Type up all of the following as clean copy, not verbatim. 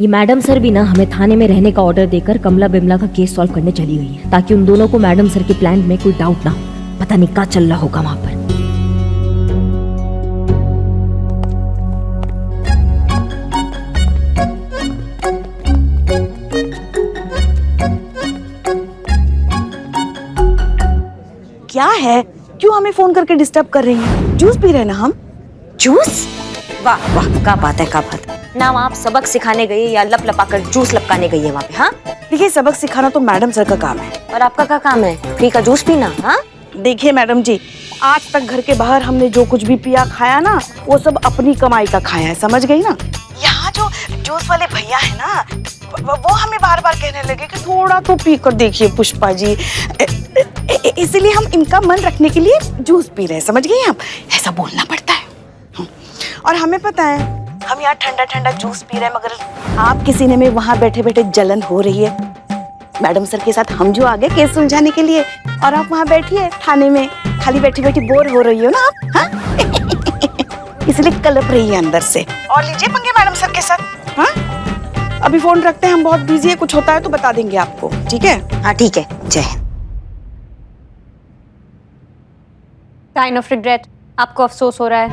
ये madam sir भी ना हमें थाने में रहने का ऑर्डर देकर कमला बिमला का केस सॉल्व करने चली गई है, ताकि उन दोनों को मैडम सर के प्लान में कोई डाउट ना हो। पता नहीं क्या चल रहा होगा वहां पर। क्या है, क्यों हमें फोन करके डिस्टर्ब कर रही हैं? जूस पी रहे ना हम। जूस? वाह वाह, क्या बात है, क्या बात है। ना आप सबक सिखाने गई या लप लपाकर जूस लपकाने गई है वहाँ पे? हाँ देखिए, सबक सिखाना तो मैडम सर का काम है। और आपका क्या काम है? फ्री का जूस पीना? हाँ देखिए मैडम जी, आज तक घर के बाहर हमने जो कुछ भी पिया खाया ना, वो सब अपनी कमाई का खाया है, समझ गई ना। यहाँ जो जूस वाले भैया है ना, वो हमें बार बार कहने लगे कि थोड़ा तो पी कर देखिए पुष्पा जी, इसलिए हम इनका मन रखने के लिए जूस पी रहे हैं, समझ गई आप? ऐसा बोलना पड़ता है। और हमें पता है हम यहाँ ठंडा ठंडा जूस पी रहे हैं, मगर आप किसी ने में वहाँ बैठे बैठे जलन हो रही है। मैडम सर के साथ हम जो आ गए केस सुलझाने के लिए, और आप वहाँ बैठिए थाने में, खाली बैठी बैठी बोर हो रही हो ना आप, हाँ? इसलिए कलप रही है अंदर से। और लीजिए पंगे मैडम सर के साथ। हाँ, अभी फोन रखते हैं, हम बहुत बिजी है, कुछ होता है तो बता देंगे आपको, ठीक है? हाँ ठीक है, जय हिंद। काइंड ऑफ रिग्रेट, आपको अफसोस हो रहा है?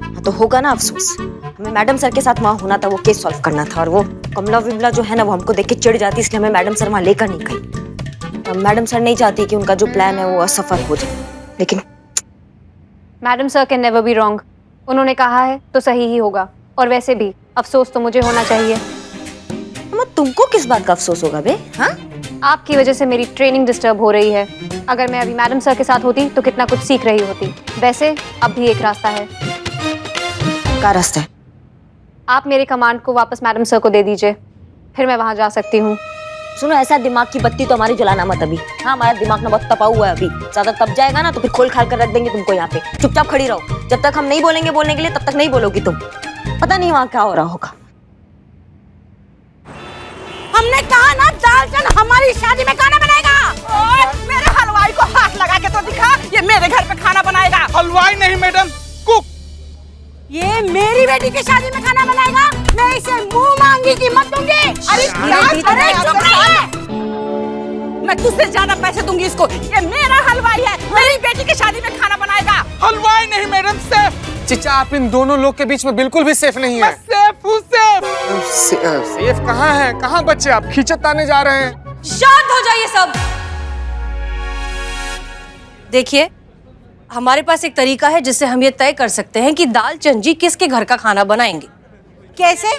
हाँ तो होगा ना अफसोस। हमें मैडम सर के साथ वहाँ होना था, वो केस सॉल्व करना था, और वो कमला विमला जो है ना, वो हमको देख के चिढ़ जाती, इसलिए हमें मैडम सर वहाँ लेकर नहीं गई। मैडम सर नहीं चाहती कि उनका जो प्लान है वो असफल हो जाए, लेकिन madam sir can never be wrong. उन्होंने कहा है तो सही ही होगा, और वैसे भी अफसोस तो मुझे होना चाहिए। तुमको किस बात का अफसोस होगा बे? हाँ, आपकी वजह से मेरी ट्रेनिंग डिस्टर्ब हो रही है। अगर मैं अभी मैडम सर के साथ होती तो कितना कुछ सीख रही होती। वैसे अब भी एक रास्ता है। क्या रास्ता है? आप मेरे कमांड को वापस मैडम सर को दे दीजिए, फिर मैं वहां जा सकती हूँ। सुनो, ऐसा दिमाग की बत्ती तो हमारी जलाना मत अभी। हाँ, हमारा दिमाग ना बहुत तपा हुआ है अभी, ज्यादा तप जाएगा ना तो फिर खोल खाल कर रख देंगे तुमको यहाँ पे। चुपचाप खड़ी रहो, जब तक हम नहीं बोलेंगे बोलने के लिए तब तक नहीं बोलोगी तुम। पता नहीं वहाँ क्या हो रहा होगा। हमने कहा ना दालचंद हमारी शादी में खाना बनाएगा। और मेरे हलवाई को हाथ लगा के तो दिखा, ये मेरे घर पे खाना बनाएगा। हलवाई नहीं मैडम, कुक। ये मेरी बेटी की शादी में खाना बनाएगा, मैं इसे मुंह मांगी की मत दूंगी। अरे चुप रहिए, मैं तुझसे ज्यादा पैसे दूंगी इसको। ये मेरा हलवाई है, मेरी बेटी की शादी में खाना बनाएगा। हलवाई नहीं मैडम, सेफ। चिचा, आप इन दोनों लोग के बीच में बिल्कुल भी सेफ नहीं है। सेफ हूँ, सेफ। सेफ कहाँ है? कहाँ बच्चे आप खींचत ताने जा रहे हैं? शांत हो जाइए सब। देखिए, हमारे पास एक तरीका है जिससे हम ये तय कर सकते हैं कि दालचंद जी किसके घर का खाना बनाएंगे। कैसे?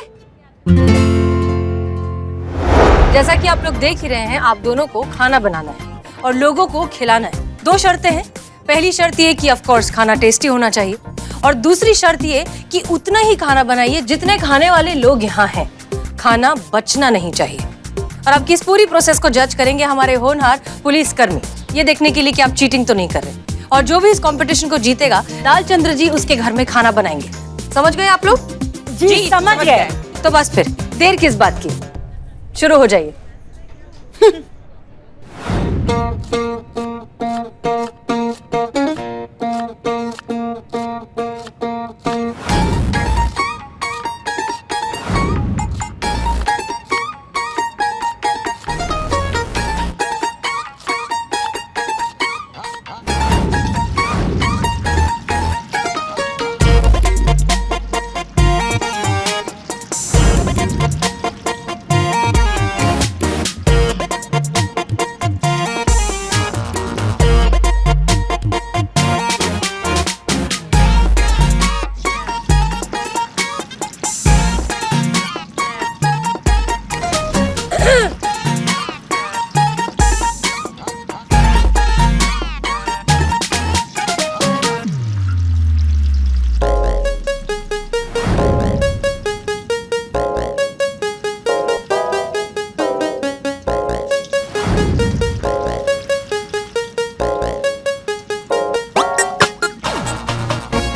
जैसा कि आप लोग देख ही रहे हैं, आप दोनों को खाना बनाना है और लोगों को खिलाना है। 2 शर्तें हैं। पहली शर्त ये कि ऑफ कोर्स खाना टेस्टी होना चाहिए, और दूसरी शर्त ये कि उतना ही खाना बनाइए जितने खाने वाले लोग यहाँ हैं। खाना बचना नहीं चाहिए। और आपकी इस पूरी प्रोसेस को जज करेंगे हमारे होनहार पुलिसकर्मी, ये देखने के लिए कि आप चीटिंग तो नहीं कर रहे। और जो भी इस कंपटीशन को जीतेगा, दालचंद्र जी उसके घर में खाना बनाएंगे। समझ गए आप लोग? जी समझ गए। तो बस फिर देर किस बात की, शुरू हो जाइए।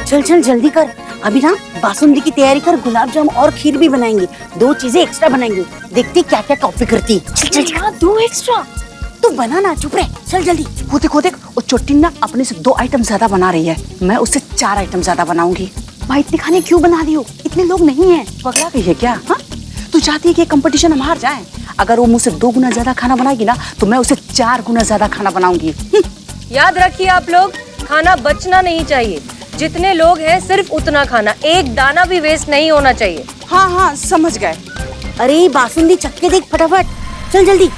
चल चल जल्दी कर, अभी ना बासुंदी की तैयारी कर, गुलाब जामुन और खीर भी बनाएंगे। 2 चीजें एक्स्ट्रा बनाएंगे, देखते क्या क्या कॉपी करती है। चल चल 2 एक्स्ट्रा तू बना ना, चुप रहे, चल जल्दी। वो देख वो चोटी ना अपने से 2 आइटम ज्यादा बना रही है, मैं उससे 4 आइटम ज्यादा बनाऊंगी। भाई इतने खाने क्यों बना रही हो? इतने लोग नहीं है, पगला गई है क्या? हाँ तू चाहती है कि कंपटीशन हम हार जाएं? अगर वो मुझसे 2 गुना ज्यादा खाना बनाएगी ना तो मैं उसे 4 गुना ज्यादा खाना बनाऊंगी। याद रखिए आप लोग, खाना बचना नहीं चाहिए। जितने लोग हैं सिर्फ उतना खाना, एक दाना भी वेस्ट नहीं होना चाहिए। हाँ हाँ समझ गए। अरे बासुंदी चख के देख फटाफट, चल जल्दी।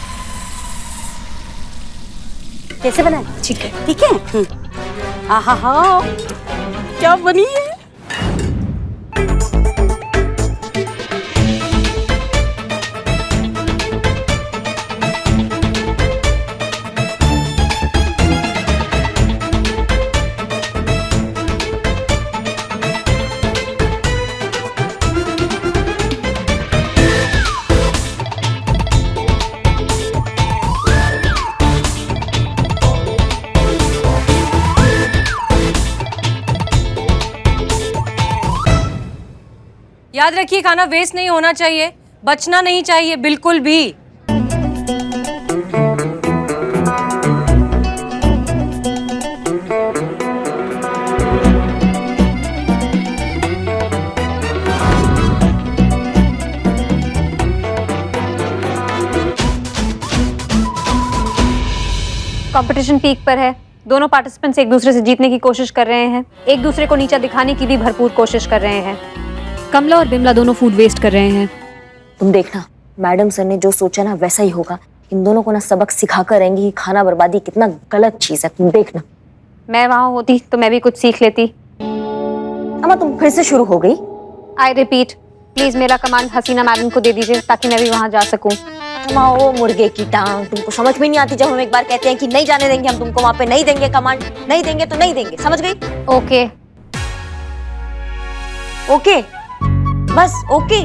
कैसे बनाए? ठीक है ठीक है। आहा क्या बनी है? याद रखिए खाना वेस्ट नहीं होना चाहिए, बचना नहीं चाहिए बिल्कुल भी। कंपटीशन पीक पर है। दोनों पार्टिसिपेंट्स एक दूसरे से जीतने की कोशिश कर रहे हैं, एक दूसरे को नीचा दिखाने की भी भरपूर कोशिश कर रहे हैं। कमला और बिमला दोनों फूड वेस्ट कर रहे हैं। तुम देखना, मैडम सर ने जो सोचा ना वैसा ही होगा। इन दोनों को ना सबक सिखा कर रहेंगी कि खाना बर्बादी कितना गलत चीज है। तुम देखना। मैं वहां होती तो मैं भी कुछ सीख लेती। अम्मा तुम फिर से शुरू हो गई। आई रिपीट, प्लीज मेरा कमांड हसीना मैडम को दे दीजिए ताकि मैं भी वहां जा सकूं। अम्मा ओ मुर्गे की टांग, तुमको समझ में नहीं आती। जब हम एक बार कहते हैं कि नहीं जाने देंगे हम तुमको वहां पे, नहीं देंगे कमांड, नहीं देंगे तो नहीं देंगे, समझ गई? ओके ओके, बस ओके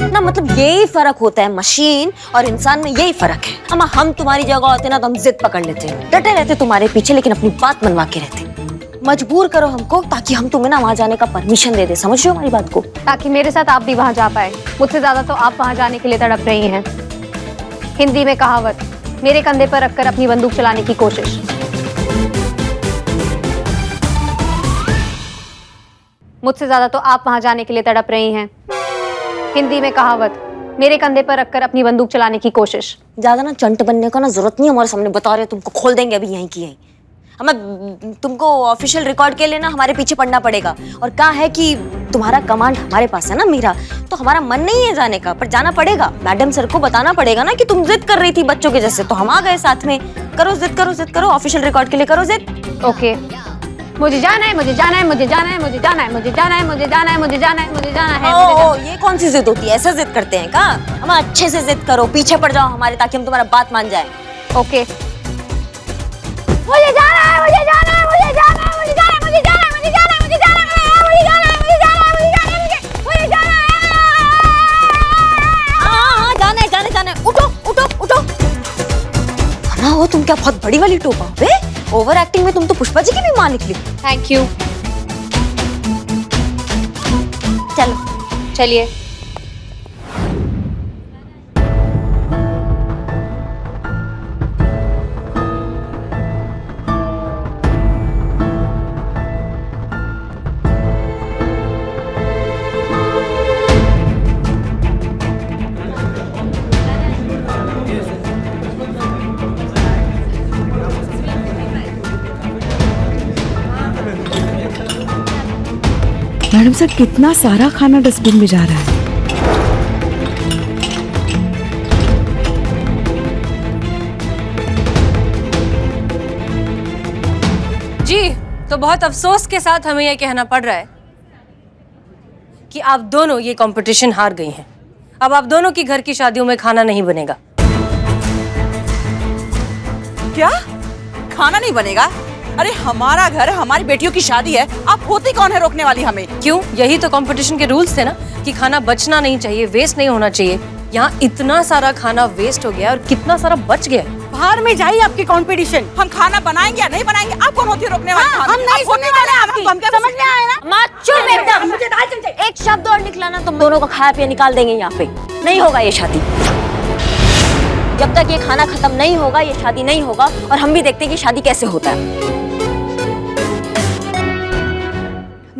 ना, मतलब यही फर्क होता है मशीन और इंसान में, यही फर्क है। अम्मा हम तुम्हारी जगह होते ना तो हम जिद पकड़ लेते, डटे रहते तुम्हारे पीछे, लेकिन अपनी बात मनवा के रहते। मजबूर करो हमको ताकि हम तुम्हें ना वहां जाने का परमिशन दे दे, समझ रहे हो हमारी बात को? ताकि मेरे साथ आप भी वहां जा पाए। मुझसे ज्यादा तो आप वहां जाने के लिए तड़प रही हैं। हिंदी में कहावत, मेरे कंधे पर रखकर अपनी बंदूक चलाने की कोशिश। मुझसे ज्यादा तो आप वहां जाने के लिए तड़प रही हैं। हिंदी में कहावत, मेरे कंधे पर रखकर अपनी बंदूक चलाने की कोशिश। ज्यादा ना चंट बनने का ना जरूरत नहीं, हमारे सामने बता रहे हो, तुमको खोल देंगे अभी यहीं की यहीं। हमें तुमको ऑफिशियल रिकॉर्ड के लिए ना हमारे पीछे पड़ना पड़ेगा। और कहा है कि तुम्हारा कमांड हमारे पास है ना मीरा, तो हमारा मन नहीं है जाने का, पर जाना पड़ेगा। मैडम सर को बताना पड़ेगा ना कि तुम जिद कर रही थी बच्चों के जैसे, तो हम आ गए साथ में। करो जिद, करो जिद, करो ऑफिशियल रिकॉर्ड के लिए करो जिद। ओके, मुझे जाना है, मुझे जाना है, मुझे जाना है, मुझे जाना है, मुझे जाना है, मुझे जाना है, मुझे जाना है, मुझे जाना है। ओ, ये कौन सी जिद होती है? ऐसा जिद करते हैं क्या? हम अच्छे से जिद करो, पीछे पड़ जाओ हमारे, ताकि हम तुम्हारा बात मान जाए। ओके, मुझे जाना है, मुझे जाना है, मुझे जाना है, मुझे जाना है, मुझे जाना है, मुझे जाना है, मुझे जाना है, मुझे जाना है, मुझे जाना है, मुझे जाना है, मुझे जाना है। हाँ जाना है, जाना है, जाना है। उठो उठो उठो। ना हो तुम क्या बहुत बड़ी वाली टोपा बे? ओवर एक्टिंग में तुम तो पुष्पा जी की भी मां निकली। Thank you. चलो चलिए। मैडम सर कितना सारा खाना डस्टबिन में जा रहा है। जी, तो बहुत अफसोस के साथ हमें यह कहना पड़ रहा है कि आप दोनों ये कंपटीशन हार गई हैं। अब आप दोनों की घर की शादियों में खाना नहीं बनेगा। क्या खाना नहीं बनेगा? अरे हमारा घर, हमारी बेटियों की शादी है, आप होती कौन है रोकने वाली हमें? क्यों? यही तो कंपटीशन के रूल्स थे ना कि खाना बचना नहीं चाहिए, वेस्ट नहीं होना चाहिए। यहाँ इतना सारा खाना वेस्ट हो गया और कितना सारा बच गया। बाहर में जाइए आपकी कंपटीशन। हम खाना बनाएंगे या नहीं बनाएंगे, आप कौन होती है रोकने वाली? हाँ, हम नहीं सुनने वाले आपकी, समझ में आया ना? माँ चुप एकदम। मुझे दाल चमचे। एक शब्द और निकला ना तुम दोनों को खाया पिया निकाल देंगे यहाँ पे। नहीं होगा ये शादी। जब तक ये खाना खत्म नहीं होगा ये शादी नहीं होगा। और हम भी देखते हैं कि शादी कैसे होता है।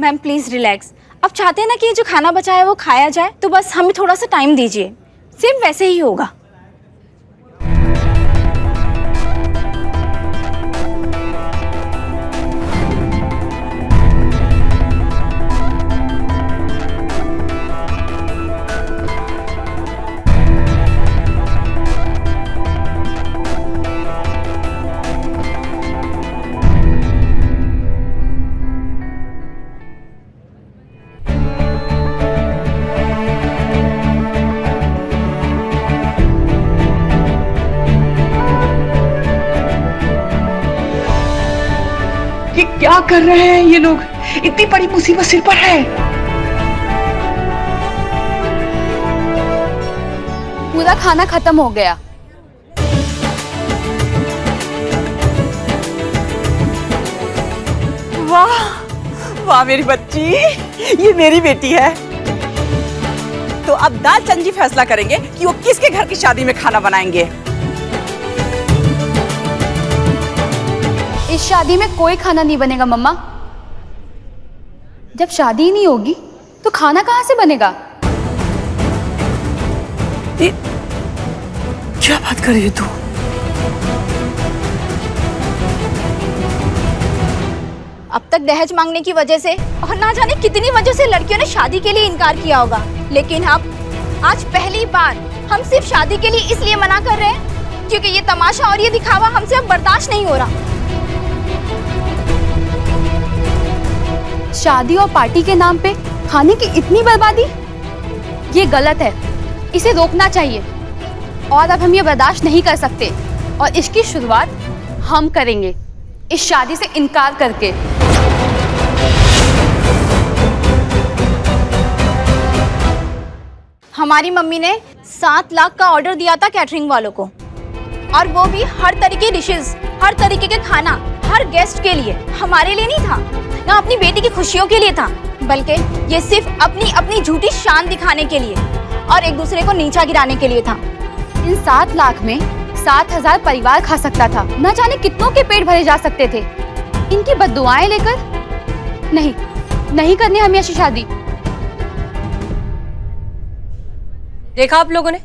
Ma'am please relax. अब चाहते हैं ना कि ये जो खाना बचा है वो खाया जाए, तो बस हमें थोड़ा सा टाइम दीजिए, सिर्फ वैसे ही होगा। ये क्या कर रहे हैं ये लोग? इतनी बड़ी मुसीबत सिर पर है। पूरा खाना खत्म हो गया। वाह वाह मेरी बच्ची, ये मेरी बेटी है। तो अब दाल चंद फैसला करेंगे कि वो किसके घर की शादी में खाना बनाएंगे। इस शादी में कोई खाना नहीं बनेगा मम्मा। जब शादी ही नहीं होगी तो खाना कहाँ से बनेगा? क्या बात कर रही है तू? अब तक दहेज मांगने की वजह से और ना जाने कितनी वजह से लड़कियों ने शादी के लिए इनकार किया होगा, लेकिन अब आज पहली बार हम सिर्फ शादी के लिए इसलिए मना कर रहे हैं क्योंकि ये तमाशा और ये दिखावा हमसे अब बर्दाश्त नहीं हो रहा। शादी और पार्टी के नाम पे खाने की इतनी बर्बादी, ये गलत है, इसे रोकना चाहिए। और अब हम ये बर्दाश्त नहीं कर सकते और इसकी शुरुआत हम करेंगे इस शादी से इनकार करके। हमारी मम्मी ने 7 लाख का ऑर्डर दिया था कैटरिंग वालों को, और वो भी हर तरीके डिशेस, हर तरीके के खाना, हर गेस्ट के लिए, हमारे लिए नहीं था, ना अपनी बेटी की खुशियों के लिए था, बल्कि ये सिर्फ अपनी अपनी झूठी शान दिखाने के लिए और एक दूसरे को नीचा गिराने के लिए था। इन 7 लाख में 7,000 परिवार खा सकता था, न जाने कितनों के पेट भरे जा सकते थे। इनकी बद्दुआएं लेकर नहीं करनी हमें ऐसी शादी। देखा आप लोगों ने,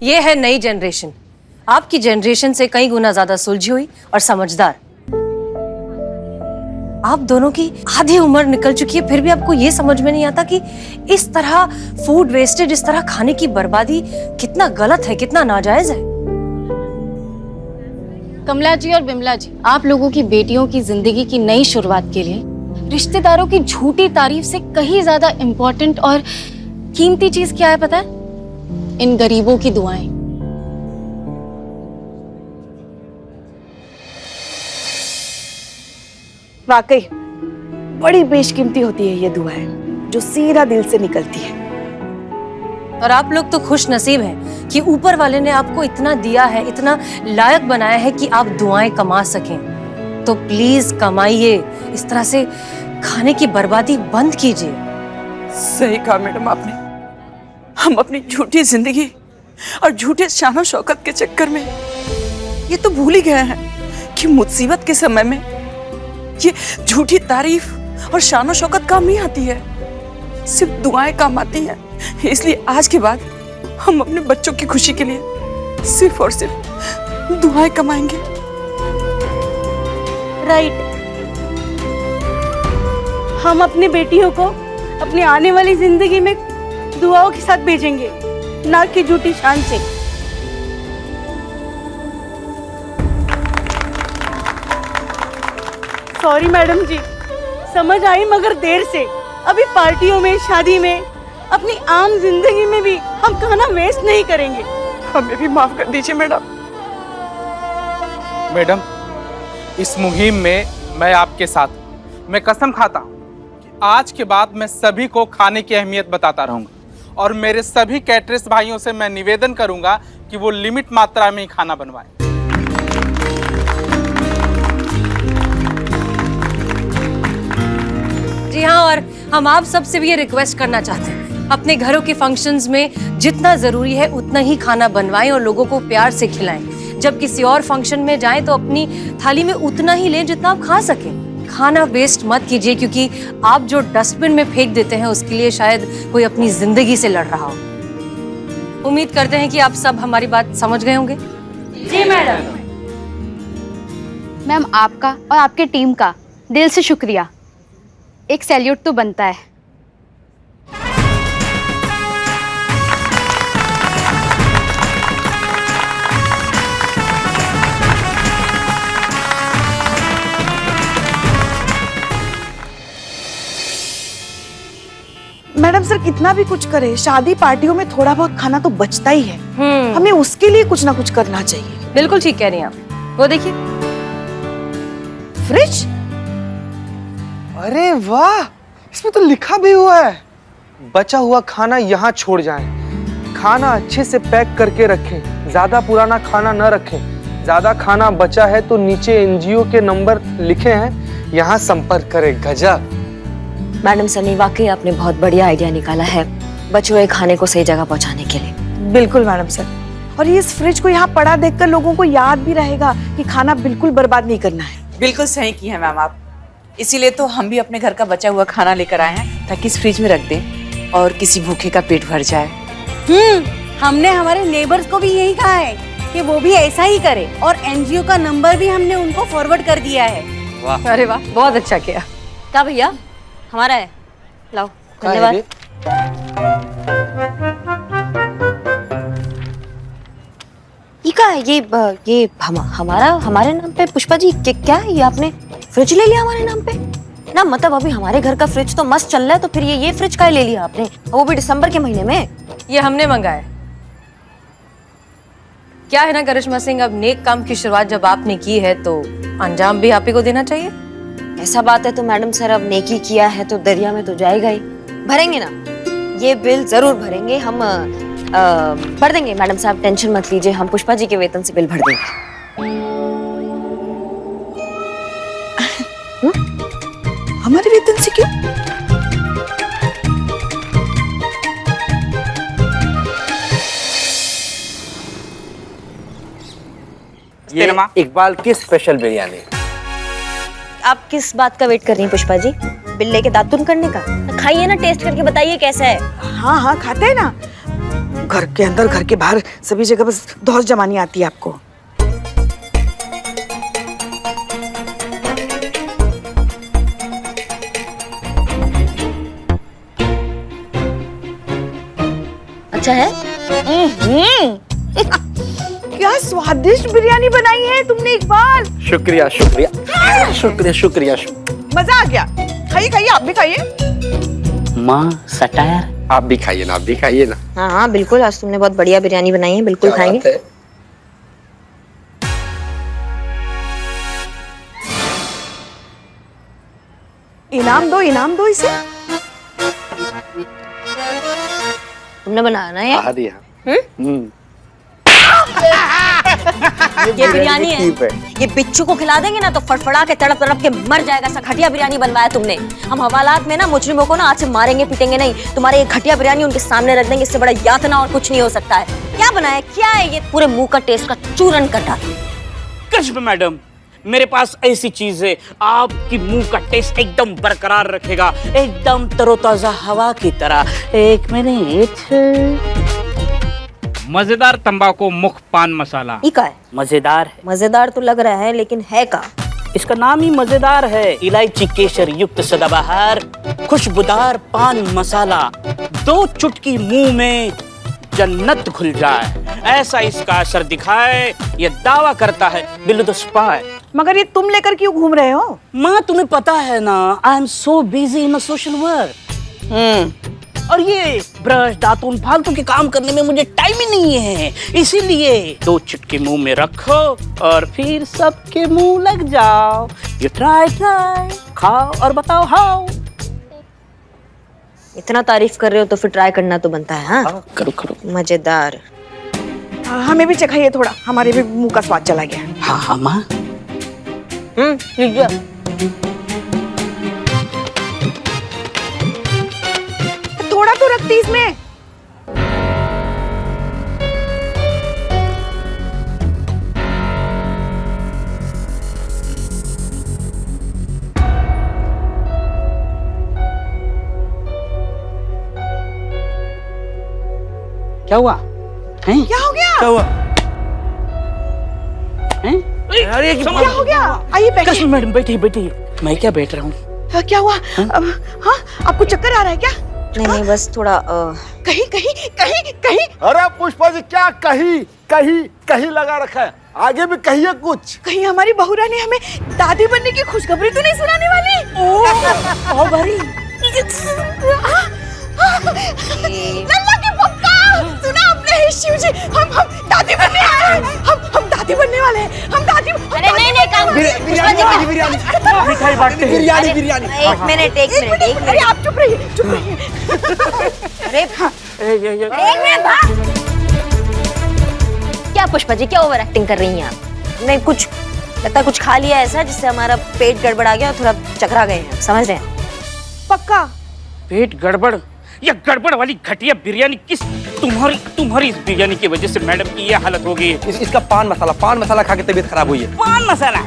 ये है नई जनरेशन, आपकी जनरेशन से कई गुना ज्यादा सुलझी हुई और समझदार। आप दोनों की आधी उम्र निकल चुकी है, फिर भी आपको ये समझ में नहीं आता कि इस तरह फूड वेस्टेज, इस तरह खाने की बर्बादी कितना गलत है, कितना नाजायज है। कमला जी और बिमला जी, आप लोगों की बेटियों की जिंदगी की नई शुरुआत के लिए रिश्तेदारों की झूठी तारीफ से कहीं ज्यादा इम्पोर्टेंट और कीमती चीज क्या है पता है? इन गरीबों की दुआएं। वाकई बड़ी बेशकीमती होती है ये दुआएं, जो सीधा दिल से निकलती है। और आप लोग तो खुश नसीब हैं कि ऊपर वाले ने आपको इतना दिया है, इतना लायक बनाया है कि आप दुआएं कमा सकें। तो प्लीज कमाइए, इस तरह से खाने की बर्बादी बंद कीजिए। सही कहा मैडम आपने। हम अपनी झूठी जिंदगी और झूठे शान और शौकत के चक्कर में ये तो भूल ही गए हैं कि मुसीबत के समय में ये झूठी तारीफ और शान और शौकत काम नहीं आती है, सिर्फ दुआएं काम आती हैं। इसलिए आज के बाद हम अपने बच्चों की खुशी के लिए सिर्फ और सिर्फ दुआएं कमाएंगे। राइट। हम अपनी बेटियों को अपनी आने वाली जिंदगी में दुआओं के साथ भेजेंगे, ना कि झूठी शान से। सॉरी मैडम जी, समझ आई मगर देर से। अभी पार्टियों में, शादी में, अपनी आम जिंदगी में भी हम खाना वेस्ट नहीं करेंगे। हमें भी माफ कर दीजिए मैडम। मैडम, इस मुहिम में मैं आपके साथ हूं। मैं कसम खाता हूं कि आज के बाद मैं सभी को खाने की अहमियत बताता रहूंगा और मेरे सभी कैटरर्स भाइयों से मैं निवेदन करूंगा कि वो लिमिट मात्रा में ही खाना बनवाएं। जी हाँ, और हम आप सबसे भी ये रिक्वेस्ट करना चाहते हैं, अपने घरों के फंक्शंस में जितना जरूरी है उतना ही खाना बनवाएं और लोगों को प्यार से खिलाएं। जब किसी और फंक्शन में जाएं तो अपनी थाली में उतना ही लें जितना आप खा सकें। खाना वेस्ट मत कीजिए, क्योंकि आप जो डस्टबिन में फेंक देते हैं उसके लिए शायद कोई अपनी जिंदगी से लड़ रहा हो। उम्मीद करते हैं कि आप सब हमारी बात समझ गए होंगे। जी मैडम। मैम, आपका और आपके टीम का दिल से शुक्रिया। एक सैल्यूट तो बनता है। मैडम सर कितना भी कुछ करे, शादी पार्टियों में थोड़ा बहुत खाना तो बचता ही है। हमें उसके लिए कुछ ना कुछ करना चाहिए। बिल्कुल ठीक कह रही हैं आप। वो देखिए फ्रिज। अरे वाह, इसमें तो लिखा भी हुआ है बचा हुआ खाना यहाँ छोड़ जाएं। खाना अच्छे से पैक करके रखें, ज्यादा पुराना खाना न रखें। ज्यादा खाना बचा है तो नीचे एनजीओ के नंबर लिखे हैं, यहाँ संपर्क करें। गजब। मैडम सर ने वाकई आपने बहुत बढ़िया आइडिया निकाला है बचे हुए खाने को सही जगह पहुंचाने के लिए। बिल्कुल मैडम सर। और ये इस फ्रिज को यहाँ पड़ा देखकर लोगों को याद भी रहेगा कि खाना बिल्कुल बर्बाद नहीं करना है। बिल्कुल सही की है मैम आप। इसीलिए तो हम भी अपने घर का बचा हुआ खाना लेकर आए हैं, ताकि इस फ्रिज में रख दें और किसी भूखे का पेट भर जाए। हमने हमारे नेबर्स को भी यही कहा है कि वो भी ऐसा ही करे, और एनजीओ का नंबर भी हमने उनको फॉरवर्ड कर दिया है। वाह, अरे वाह, बहुत अच्छा किया। क्या भैया, हमारा है, लाओ। धन्यवाद। ये क्या है? ये हमारे नाम पे? पुष्पा जी क्या है ये? आपने फ्रिज ले लिया हमारे नाम पे ना? मतलब अभी हमारे घर का फ्रिज तो मस्त चल रहा है, तो फिर ये फ्रिज का ले लिया आपने, वो भी दिसंबर के महीने में? ये हमने मंगाया। क्या है ना करिश्मा सिंह, अब नेक काम की शुरुआत जब आपने की है तो अंजाम भी आप ही को देना चाहिए। ऐसा बात है तो मैडम सर, अब नेकी किया है तो दरिया में तो जाएगा ही। भरेंगे ना, ये बिल जरूर भरेंगे हम। भर देंगे मैडम साहब, टेंशन मत लीजिए, हम पुष्पा जी के वेतन से बिल भर देंगे। हमारे वेतन से क्यों? ये इकबाल की स्पेशल बिरयानी। आप किस बात का वेट कर रही हैं पुष्पा जी? बिल लेके दातुन करने का? खाइए ना, टेस्ट करके बताइए कैसा है। हाँ हाँ खाते हैं ना। घर के अंदर घर के बाहर सभी जगह बस धौस जमानी आती है आपको। अच्छा है? क्या स्वादिष्ट बिरयानी बनाई है तुमने इकबाल। शुक्रिया शुक्रिया शुक्रिया शुक्रिया। मजा आ गया। खाइए खाइए, आप भी खाइए। माँ सटायर। आप भी खाइए ना, आप भी खाइए ना। हाँ हाँ बिल्कुल, आज तुमने बहुत बढ़िया बिरयानी बनाई है, बिल्कुल खाएंगे। इनाम दो इसे। तुमने बनाया ना ये? हाँ दिया। ये बिरयानी है। ये बिच्छू को खिला देंगे ना तो फड़फड़ा के तड़प तड़प के मर जाएगा। सा घटिया बिरयानी बनवाया तुमने। हम हवालात में ना मुजरिमों को ना आज से मारेंगे पीटेंगे नहीं, तुम्हारे ये घटिया बिरयानी उनके सामने रख देंगे। इससे बड़ा यातना और कुछ नहीं हो सकता है। क्या बनाया, क्या है ये? पूरे मुंह का टेस्ट का चूरन कटा। करिश्मा मैडम, मेरे पास ऐसी चीज है, आपकी मुंह का टेस्ट एकदम बरकरार रखेगा, एकदम तरोताजा हवा की तरह। एक मिनट। मजेदार तंबाकू मुख पान मसाला। ये क्या है? मजेदार है। मजेदार तो लग रहा है, लेकिन है का? इसका नाम ही मजेदार है। इलायची केसर युक्त सदाबहार खुशबूदार पान मसाला। 2 चुटकी मुंह में जन्नत खुल जाए, ऐसा इसका असर दिखाए, ये दावा करता है बिल्लो द स्पाई। मगर ये तुम लेकर क्यों घूम रहे हो? माँ तुम्हें पता है ना, I am so busy in social work. और ये ब्रश दातुन फालतू के काम करने में मुझे टाइम ही नहीं है, इसीलिए 2 चुटकी मुंह में रखो और फिर सबके मुंह लग जाओ। यू ट्राई खाओ और बताओ हाउ। इतना तारीफ कर रहे हो तो फिर ट्राई करना तो बनता है। हाँ करो करो। मजेदार। हमें भी चखाइए थोड़ा, हमारे भी मुंह का स्वाद चला गया। हाँ हाँ माँ। थोड़ा तो रखती इसमें। क्या हुआ हैं? क्या हो गया? क्या हुआ हैं? अरे क्या हो गया? आइए बैठिए। कसम मैडम बैठिए बैठिए, मैं क्या बैठ रहा हूँ? क्या हुआ? हाँ, आपको चक्कर आ रहा है क्या? नहीं बस थोड़ा कहीं कहीं कहीं कहीं। अरे पुष्पा जी क्या कहीं कहीं कहीं लगा रखा है, आगे भी कहिए कुछ। कहीं हमारी बहुरा ने हमें दादी बनने की खुशखबरी तो नहीं सुनाने वाली? ओ भारी लल्ला के पक्का सुना आपने? शिव जी, हम दादी बनने वाले हैं। हम दादी बनने वाले हैं। हम दादी। अरे नहीं काम बिरयानी मिठाई बांटते हैं। बिरयानी। एक मिनट अरे आप चुप रहिए। अरे एक मिनट भाग। क्या पुष्पा जी, क्या ओवर एक्टिंग कर रही हैं आप? नहीं कुछ लगता कुछ खा लिया ऐसा जिससे हमारा पेट गड़बड़ा गया और थोड़ा चकरा गए हैं, समझ रहे हैं? पक्का पेट गड़बड़? या गड़बड़ वाली घटिया बिरयानी किस तुम्हारी इस बिरयानी की वजह से मैडम की ये हालत हो गई है। इसका पान मसाला खा के तबीयत खराब हुई है। पान मसाला?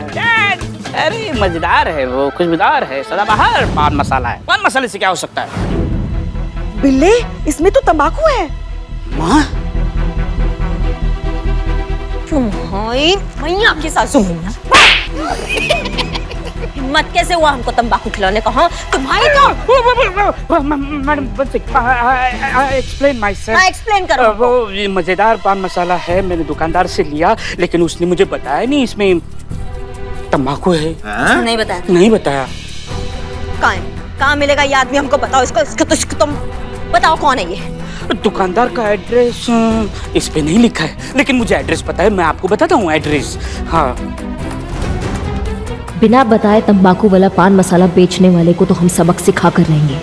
अरे मजेदार है वो, खुशबूदार है, सदाबहार पान मसाला है। पान मसाले से क्या हो सकता है? बिल्ले, इसमें तो तंबाकू है। माँ मैया की सासू मैया हिम्मत कैसे हुआ हमको तंबाकू खिलाने का? हाँ तुम्हारी तो मैडम एक्सप्लेन माय सेल्फ। हाँ एक्सप्लेन करो। वो ये मजेदार पान मसाला है, मैंने दुकानदार से लिया, लेकिन उसने मुझे बताया नहीं इसमें तंबाकू है। नहीं बताया? नहीं बताया। कहाँ मिलेगा ये आदमी? हमको बताओ इसको तो तुम बताओ कौन है ये? दुकानदार का एड्रेस इस पे नहीं लिखा है, लेकिन मुझे एड्रेस पता है, मैं आपको बताता हूँ एड्रेस। हाँ, बिना बताए तंबाकू वाला पान मसाला बेचने वाले को तो हम सबक सिखा कर रहेंगे।